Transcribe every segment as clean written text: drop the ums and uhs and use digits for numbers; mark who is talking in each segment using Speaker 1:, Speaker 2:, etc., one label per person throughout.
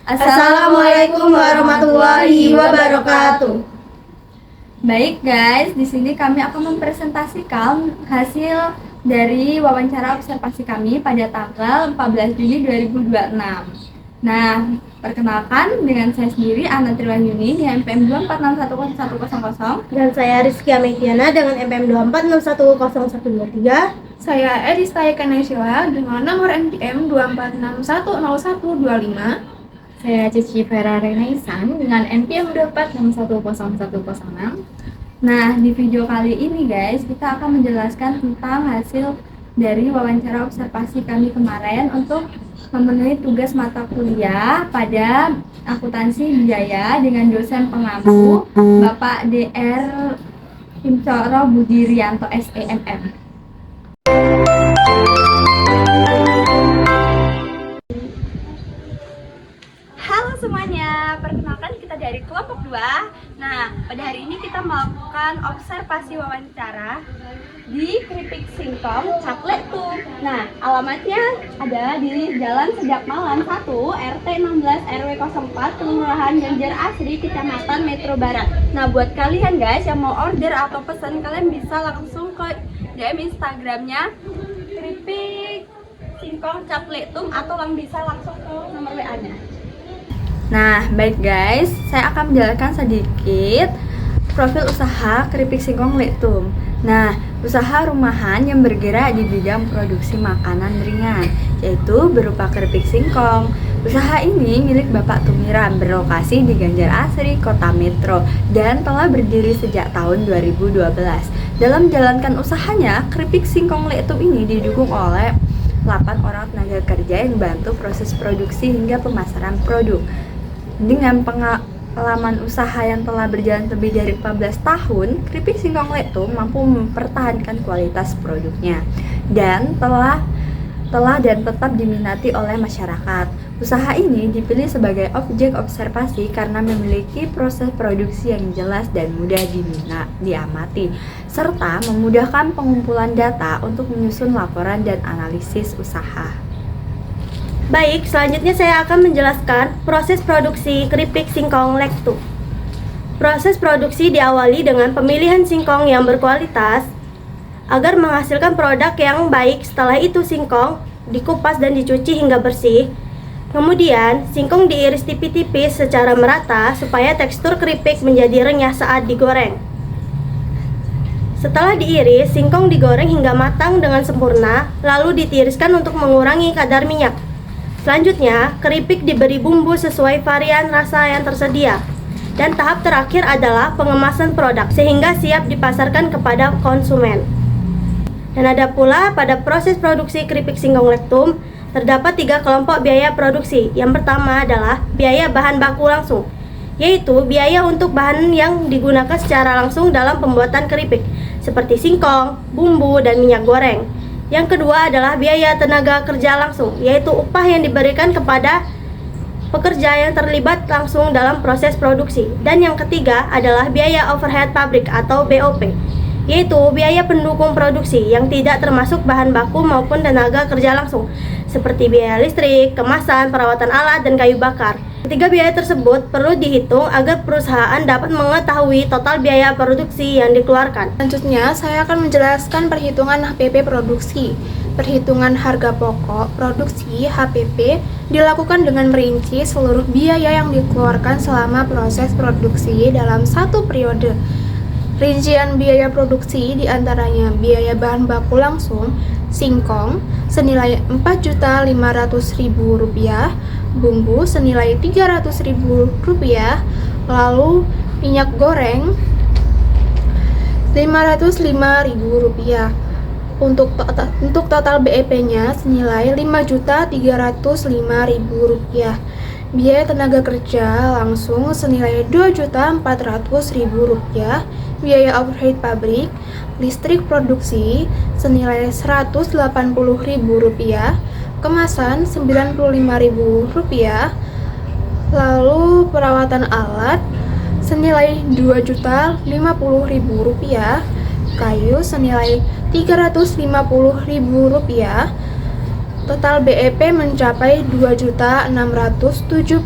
Speaker 1: Assalamualaikum warahmatullahi wabarakatuh.
Speaker 2: Baik guys, di sini kami akan mempresentasikan hasil dari wawancara observasi kami pada tanggal 14 Juli 2026. Nah, perkenalkan dengan saya sendiri Ana Triwayuni dengan MPM 2461100
Speaker 1: Dan saya Rizky Ametiana dengan MPM 246110123.
Speaker 3: Saya Edista Ekanesila dengan nomor NPM 246610125.
Speaker 4: Saya Cici Vera Renaisan dengan NPM 246110106.
Speaker 2: Nah, di video kali ini guys, kita akan menjelaskan tentang hasil dari wawancara observasi kami kemarin untuk memenuhi tugas mata kuliah pada akuntansi biaya dengan dosen pengampu Bapak Dr. Imcoro Budirianto SEMM. Halo semuanya, perkenalkan kita dari kelompok 2. Nah, pada hari ini kita melakukan observasi wawancara di Keripik Singkong Cakletum. Nah, alamatnya ada di Jalan Sejak Malam 1, RT 16 RW 04, Kelurahan Ganjar Asri, Kecamatan Metro Barat. Nah, buat kalian guys yang mau order atau pesan, kalian bisa langsung ke DM Instagramnya Keripik Singkong Cakletum atau bisa langsung ke nomor WA-nya. Nah, baik guys, saya akan menjelaskan sedikit profil usaha Keripik Singkong Lektum. Nah, usaha rumahan yang bergerak di bidang produksi makanan ringan, yaitu berupa keripik singkong. Usaha ini milik Bapak Tumiram, berlokasi di Ganjar Asri, Kota Metro, dan telah berdiri sejak tahun 2012. Dalam menjalankan usahanya, Keripik Singkong Lektum ini didukung oleh 8 orang tenaga kerja yang membantu proses produksi hingga pemasaran produk. Dengan pengalaman usaha yang telah berjalan lebih dari 14 tahun, Keripik Singkong Lektum mampu mempertahankan kualitas produknya dan telah dan tetap diminati oleh masyarakat. Usaha ini dipilih sebagai objek observasi karena memiliki proses produksi yang jelas dan mudah diamati, serta memudahkan pengumpulan data untuk menyusun laporan dan analisis usaha.
Speaker 1: Baik, selanjutnya saya akan menjelaskan proses produksi keripik singkong Lektum. Proses produksi diawali dengan pemilihan singkong yang berkualitas agar menghasilkan produk yang baik. Setelah itu singkong dikupas dan dicuci hingga bersih. Kemudian singkong diiris tipis-tipis secara merata supaya tekstur keripik menjadi renyah saat digoreng. Setelah diiris, singkong digoreng hingga matang dengan sempurna, lalu ditiriskan untuk mengurangi kadar minyak. Selanjutnya, keripik diberi bumbu sesuai varian rasa yang tersedia. Dan tahap terakhir adalah pengemasan produk sehingga siap dipasarkan kepada konsumen. Dan ada pula pada proses produksi keripik singkong Lektum, terdapat 3 kelompok biaya produksi. Yang pertama adalah biaya bahan baku langsung, yaitu biaya untuk bahan yang digunakan secara langsung dalam pembuatan keripik, seperti singkong, bumbu, dan minyak goreng. Yang kedua adalah biaya tenaga kerja langsung, yaitu upah yang diberikan kepada pekerja yang terlibat langsung dalam proses produksi. Dan yang ketiga adalah biaya overhead pabrik atau BOP, yaitu biaya pendukung produksi yang tidak termasuk bahan baku maupun tenaga kerja langsung, seperti biaya listrik, kemasan, perawatan alat, dan kayu bakar. Ketiga biaya tersebut perlu dihitung agar perusahaan dapat mengetahui total biaya produksi yang dikeluarkan.
Speaker 3: Selanjutnya, saya akan menjelaskan perhitungan HPP produksi. Perhitungan harga pokok produksi HPP dilakukan dengan merinci seluruh biaya yang dikeluarkan selama proses produksi dalam satu periode. Rincian biaya produksi diantaranya biaya bahan baku langsung, singkong senilai Rp4.500.000, bumbu senilai Rp300.000, lalu minyak goreng Rp505.000. Untuk total BEP-nya senilai Rp5.305.000. Biaya tenaga kerja langsung senilai Rp2.400.000. Biaya overhead pabrik, listrik produksi senilai Rp180.000, kemasan Rp95.000, lalu perawatan alat senilai Rp2.050.000, kayu senilai Rp350.000, Total BEP mencapai Rp2.675.000.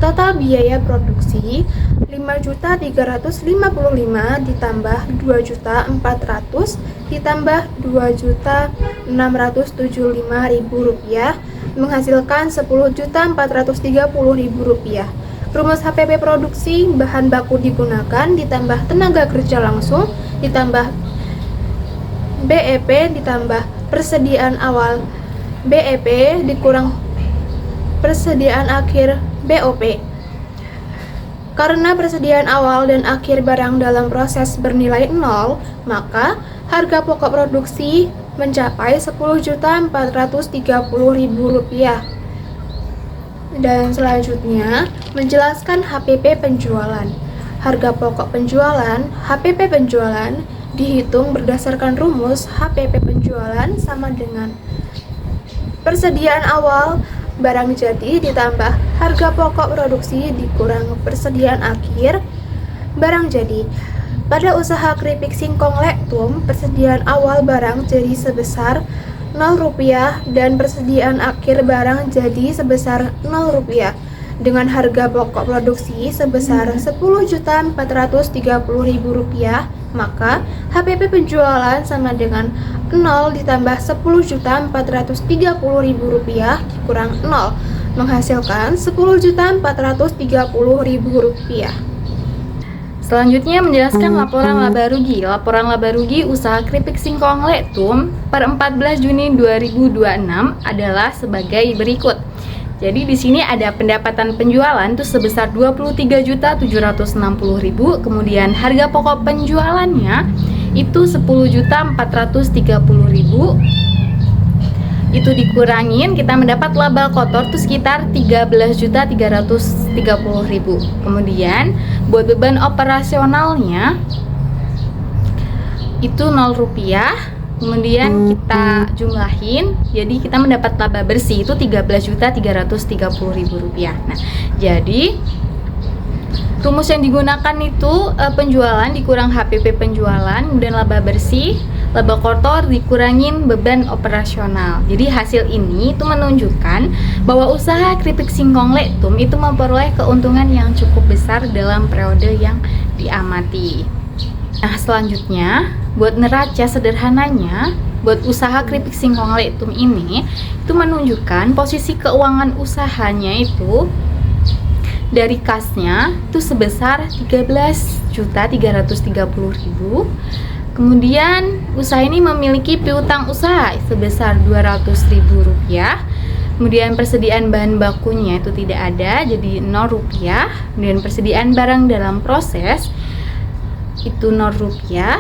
Speaker 3: Total biaya produksi Rp5.355.000 ditambah Rp2.400.000 ditambah Rp2.675.000 menghasilkan Rp10.430.000. Rumus HPP produksi, bahan baku digunakan ditambah tenaga kerja langsung ditambah BEP ditambah persediaan awal BEP dikurang persediaan akhir BOP. Karena persediaan awal dan akhir barang dalam proses bernilai 0, maka harga pokok produksi mencapai Rp10.430.000. Dan selanjutnya, menjelaskan HPP penjualan. Harga pokok penjualan, HPP penjualan, dihitung berdasarkan rumus HPP penjualan sama dengan persediaan awal barang jadi ditambah harga pokok produksi dikurang persediaan akhir barang jadi. Pada usaha keripik singkong Lektum, persediaan awal barang jadi sebesar Rp0 dan persediaan akhir barang jadi sebesar Rp0 dengan harga pokok produksi sebesar Rp10.430.000, maka HPP penjualan sama dengan 0 ditambah Rp10.430.000 dikurang 0 menghasilkan Rp10.430.000.
Speaker 4: Selanjutnya menjelaskan laporan laba rugi. Laporan laba rugi usaha keripik singkong Lektum per 14 Juni 2026 adalah sebagai berikut. Jadi di sini ada pendapatan penjualan itu sebesar Rp23.760.000, kemudian harga pokok penjualannya itu Rp10.430.000. Itu dikurangin, kita mendapat laba kotor itu sekitar Rp13.330.000. Kemudian buat beban operasionalnya itu Rp0. Kemudian kita jumlahin, jadi kita mendapat laba bersih itu Rp13.330.000. Nah, jadi rumus yang digunakan itu penjualan dikurang HPP penjualan, kemudian laba bersih, laba kotor dikurangin beban operasional. Jadi hasil ini itu menunjukkan bahwa usaha keripik singkong Lektum itu memperoleh keuntungan yang cukup besar dalam periode yang diamati. Nah, selanjutnya buat neraca sederhananya, buat usaha keripik singkong Lektum ini itu menunjukkan posisi keuangan usahanya itu dari kasnya itu sebesar Rp13.330.000. Kemudian usaha ini memiliki piutang usaha sebesar Rp200.000. Kemudian persediaan bahan bakunya itu tidak ada, jadi Rp0. Kemudian persediaan barang dalam proses itu Rp0.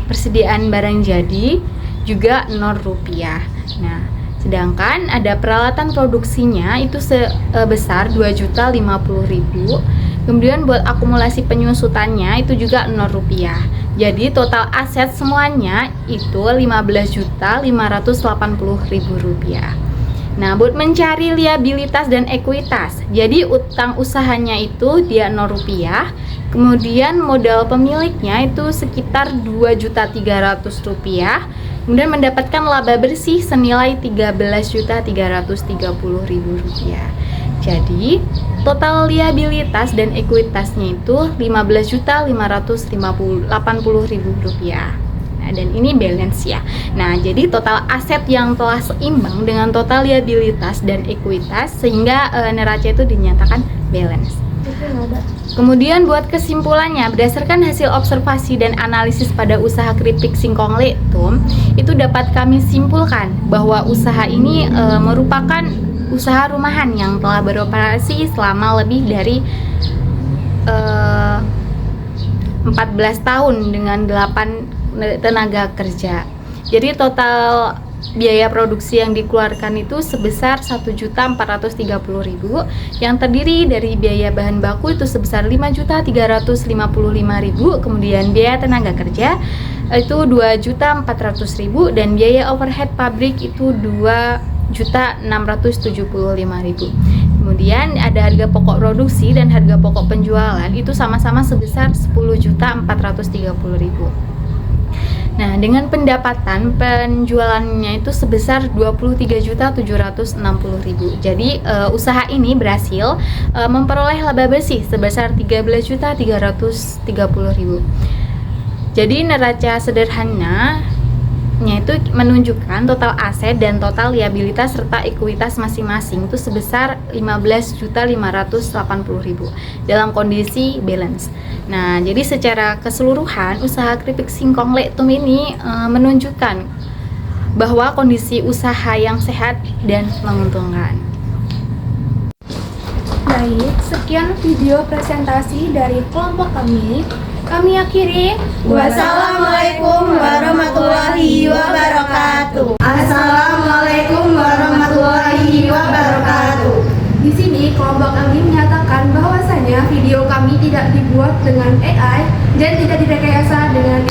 Speaker 4: Persediaan barang jadi juga Rp0. Nah, sedangkan ada peralatan produksinya itu sebesar Rp2.050.000. Kemudian buat akumulasi penyusutannya itu juga Rp0. Jadi total aset semuanya itu Rp15.580.000. Nah, buat mencari liabilitas dan ekuitas, jadi utang usahanya itu dia Rp0. Kemudian modal pemiliknya itu sekitar Rp2.300.000. Kemudian mendapatkan laba bersih senilai Rp13.330.000. Jadi total liabilitas dan ekuitasnya itu Rp15.580.000. Nah, dan ini balance ya. Nah, jadi total aset yang telah seimbang dengan total liabilitas dan ekuitas sehingga neraca itu dinyatakan balance. Kemudian buat kesimpulannya, berdasarkan hasil observasi dan analisis pada usaha keripik singkong Lektum, itu dapat kami simpulkan bahwa usaha ini merupakan usaha rumahan yang telah beroperasi selama lebih dari 14 tahun dengan 8 tenaga kerja. Jadi total biaya produksi yang dikeluarkan itu sebesar Rp1.430.000 yang terdiri dari biaya bahan baku itu sebesar Rp5.355.000, kemudian biaya tenaga kerja itu Rp2.400.000 dan biaya overhead pabrik itu Rp2.675.000. Kemudian ada harga pokok produksi dan harga pokok penjualan itu sama-sama sebesar Rp10.430.000. Nah, dengan pendapatan penjualannya itu sebesar 23.760.000. Jadi, usaha ini berhasil memperoleh laba bersih sebesar 13.330.000. Jadi, neraca sederhananya itu menunjukkan total aset dan total liabilitas serta ekuitas masing-masing itu sebesar 15.580.000 dalam kondisi balance. Nah, jadi secara keseluruhan usaha keripik singkong Lektum ini menunjukkan bahwa kondisi usaha yang sehat dan menguntungkan.
Speaker 3: Baik, sekian video presentasi dari kelompok kami. Kami akhiri.
Speaker 1: Wassalamualaikum warahmatullahi wabarakatuh. Assalamualaikum warahmatullahi wabarakatuh.
Speaker 3: Di sini kelompok kami menyatakan bahwasanya video kami tidak dibuat dengan AI dan tidak direkayasa dengan